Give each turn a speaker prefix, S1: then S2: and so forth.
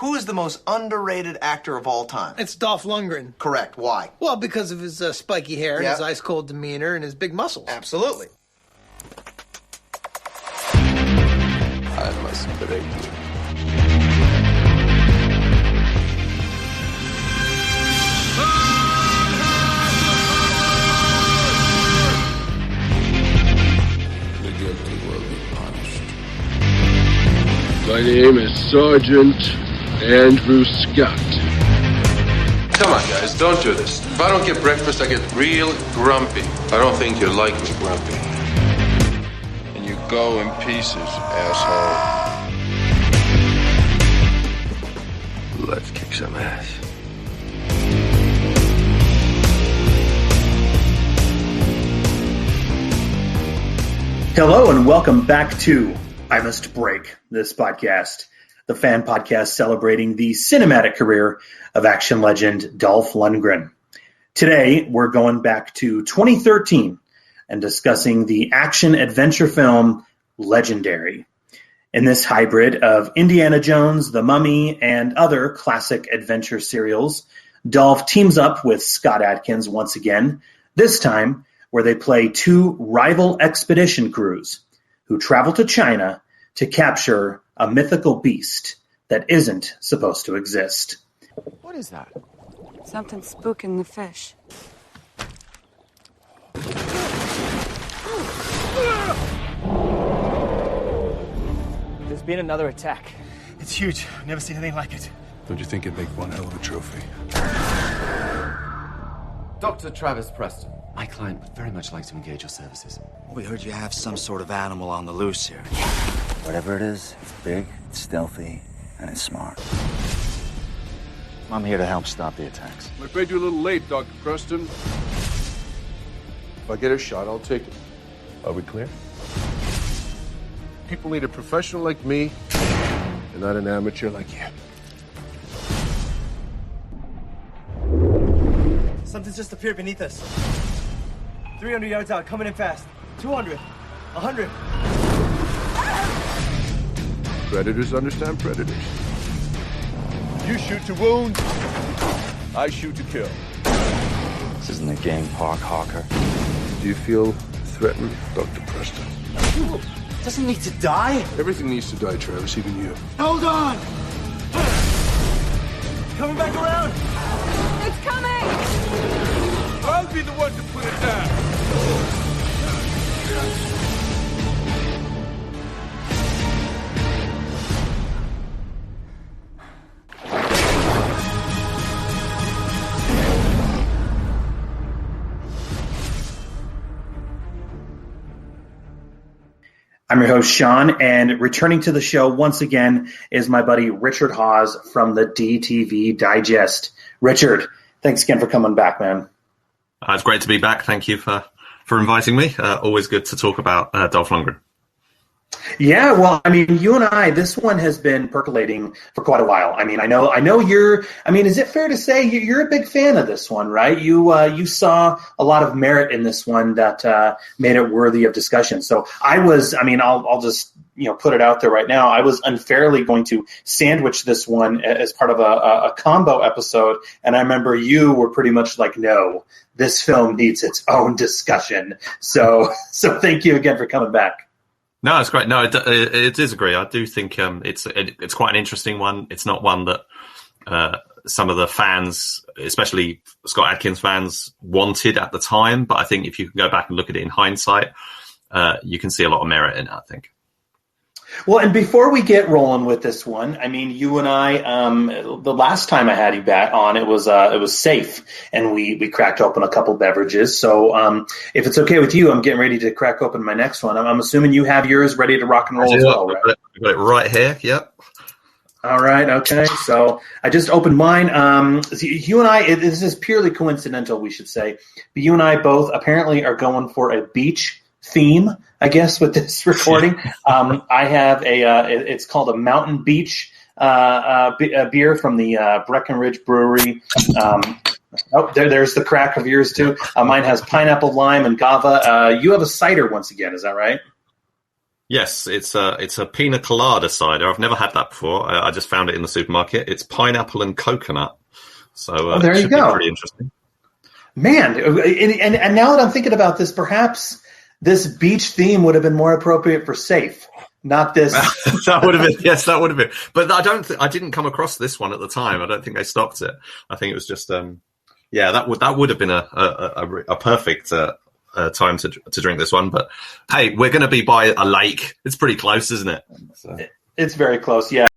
S1: Who is the most underrated actor of all time?
S2: It's Dolph Lundgren.
S1: Correct. Why?
S2: Well, because of his spiky hair, and his ice-cold demeanor, and his big muscles.
S1: Absolutely.
S3: I must break you. The guilty will be punished.
S4: My name is Sergeant Andrew Scott.
S3: Come on, guys, don't do this. If I don't get breakfast, I get real grumpy. I don't think you like me grumpy. And you go in pieces, asshole.
S4: Let's kick some ass.
S5: Hello and welcome back to I Must Break This Podcast, the fan podcast celebrating the cinematic career of action legend Dolph Lundgren. Today, we're going back to 2013 and discussing the action-adventure film Legendary. In this hybrid of Indiana Jones, The Mummy, and other classic adventure serials, Dolph teams up with Scott Adkins once again, this time where they play two rival expedition crews who travel to China to capture a mythical beast that isn't supposed to exist.
S6: What is that?
S7: Something spooking the fish.
S6: There's been another attack.
S2: It's huge. I've never seen anything like it.
S8: Don't you think it'd make one hell of a trophy?
S9: Dr. Travis Preston. My client would very much like to engage your services.
S10: We heard you have some sort of animal on the loose here. Whatever it is, it's big, it's stealthy, and it's smart. I'm here to help stop the attacks.
S4: I'm afraid you're a little late, Dr. Preston.
S3: If I get a shot, I'll take it. Are we clear?
S4: People need a professional like me, and not an amateur like you.
S6: Something's just appeared beneath us. 300 yards out, coming in fast. 200. 100.
S4: Predators understand predators.
S8: You shoot to wound, I shoot to kill.
S10: This isn't a game park, Hawker.
S4: Do you feel threatened, Dr. Preston?
S6: Doesn't need to die.
S4: Everything needs to die, Travis, even you.
S6: Hold on. Coming back around.
S7: It's coming!
S4: I'll be the one to put it down.
S5: I'm your host, Sean, and returning to the show once again is my buddy Richard Hawes from the DTV Digest. Richard, thanks again for coming back, man.
S11: It's great to be back. Thank you for inviting me. Always good to talk about Dolph Lundgren.
S5: Yeah, well, I mean, you and I, this one has been percolating for quite a while. I mean, I know you're, I mean, is it fair to say you're a big fan of this one, right? You saw a lot of merit in this one that made it worthy of discussion. So I'll just, put it out there right now. I was unfairly going to sandwich this one as part of a combo episode. And I remember you were pretty much like, no, this film needs its own discussion. So thank you again for coming back.
S11: No, it's great. No, it is agree. I do think it's quite an interesting one. It's not one that some of the fans, especially Scott Adkins fans, wanted at the time. But I think if you can go back and look at it in hindsight, you can see a lot of merit in it, I think.
S5: Well, and before we get rolling with this one, I mean, you and I, the last time I had you back on, it was safe, and we cracked open a couple beverages. So, if it's okay with you, I'm getting ready to crack open my next one. I'm assuming you have yours ready to rock and roll as well, right?
S11: I've got it right here. Yep.
S5: All right. Okay. So I just opened mine. You and I, this is purely coincidental, we should say, but you and I both apparently are going for a beach theme, I guess, with this recording. I have it's called a Mountain Beach beer from the Breckenridge Brewery. There's the crack of yours too. Mine has pineapple, lime, and guava. You have a cider once again, is that right?
S11: Yes, it's a pina colada cider. I've never had that before. I just found it in the supermarket. It's pineapple and coconut. So
S5: there you go.
S11: Be pretty interesting.
S5: Man, and now that I'm thinking about this, perhaps this beach theme would have been more appropriate for Safe, not this.
S11: That would have been, yes, that would have been. But I didn't come across this one at the time. I don't think they stocked it. I think it was just, that would have been a perfect time to drink this one. But hey, we're going to be by a lake. It's pretty close, isn't it? So.
S5: It's very close, yeah.